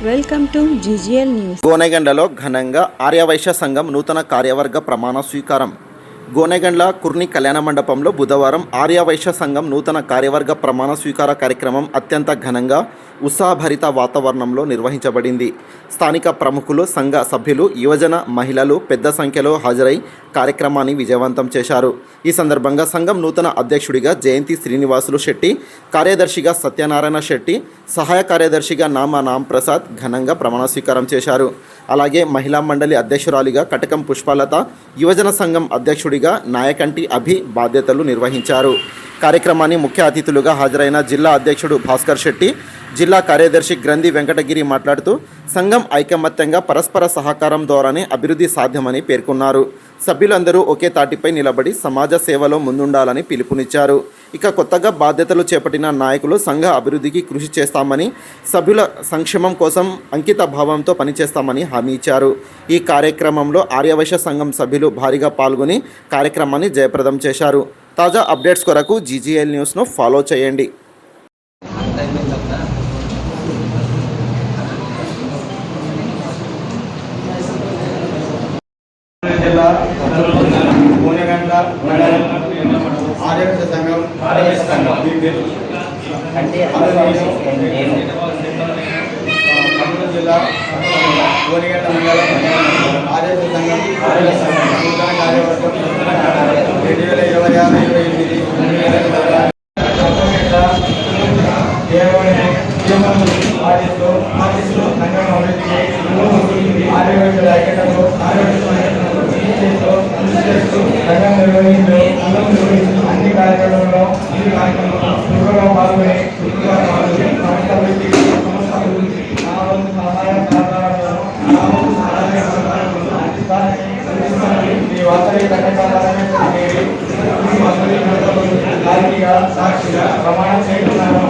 Welcome to GGL news. గోనెగండ్లలో ఘనంగా ఆర్యవైశ్య సంఘం నూతన కార్యవర్గ ప్రమాణ స్వీకారం. గోనెగండ్ల కుర్ని కళ్యాణ మండపంలో బుధవారం ఆర్యవైశ్య సంఘం నూతన కార్యవర్గ ప్రమాణ స్వీకార కార్యక్రమం అత్యంత ఘనంగా ఉత్సాహభరిత వాతావరణంలో నిర్వహించబడింది. స్థానిక ప్రముఖులు, సంఘ సభ్యులు, యువజన, మహిళలు పెద్ద సంఖ్యలో హాజరై కార్యక్రమాన్ని విజయవంతం చేశారు. ఈ సందర్భంగా సంఘం నూతన అధ్యక్షుడిగా జయంతి శ్రీనివాసులు శెట్టి, కార్యదర్శిగా సత్యనారాయణ శెట్టి, సహాయ కార్యదర్శిగా నామ్ ప్రసాద్ ఘనంగా ప్రమాణ స్వీకారం చేశారు. అలాగే మహిళా మండలి అధ్యక్షురాలిగా కటకం పుష్పలత, యువజన సంఘం అధ్యక్షుడిగా నాయకంటి అభి బాధ్యతలు నిర్వహించారు. కార్యక్రమాన్ని ముఖ్య అతిథులుగా హాజరైన జిల్లా అధ్యక్షుడు భాస్కర్ శెట్టి, జిల్లా కార్యదర్శి గ్రంథి వెంకటగిరి మాట్లాడుతూ సంఘం ఐకమత్యంగా పరస్పర సహకారం ద్వారానే అభివృద్ధి సాధ్యమని పేర్కొన్నారు. సభ్యులందరూ ఒకే తాటిపై నిలబడి సమాజ సేవలో ముందుండాలని పిలుపునిచ్చారు. ఇక కొత్తగా బాధ్యతలు చేపట్టిన నాయకులు సంఘ అభివృద్ధికి కృషి చేస్తామని, సభ్యుల సంక్షేమం కోసం అంకిత భావంతో పనిచేస్తామని హామీ ఇచ్చారు. ఈ కార్యక్రమంలో ఆర్యవైశ్య సంఘం సభ్యులు భారీగా పాల్గొని కార్యక్రమాన్ని జయప్రదం చేశారు. తాజా అప్డేట్స్ కొరకు జీజీఎల్ న్యూస్ను ఫాలో చేయండి. జిల్లా గోనెగండ్ల ఆర్యవైశ్య సంఘం కర్నూలు జిల్లా గోనెగండ్ల మండలం ఆర్యవైశ్య సంఘం నూతన కార్యవర్గం 2026 ఆర్టిస్టులు సంఘం అభివృద్ధికి ఆర్యవైశ్యుల ఐక్యతతో సంఘం నిర్వహించు అన్ని కార్యక్రమంలో చురుకుగా పాల్గొని సంస్థ అభివృద్ధికి నా వంతు సహాయ సహకారాలను ఈ వాస్తవిక సాక్షిగా ప్రమాణం చేస్తున్నారు.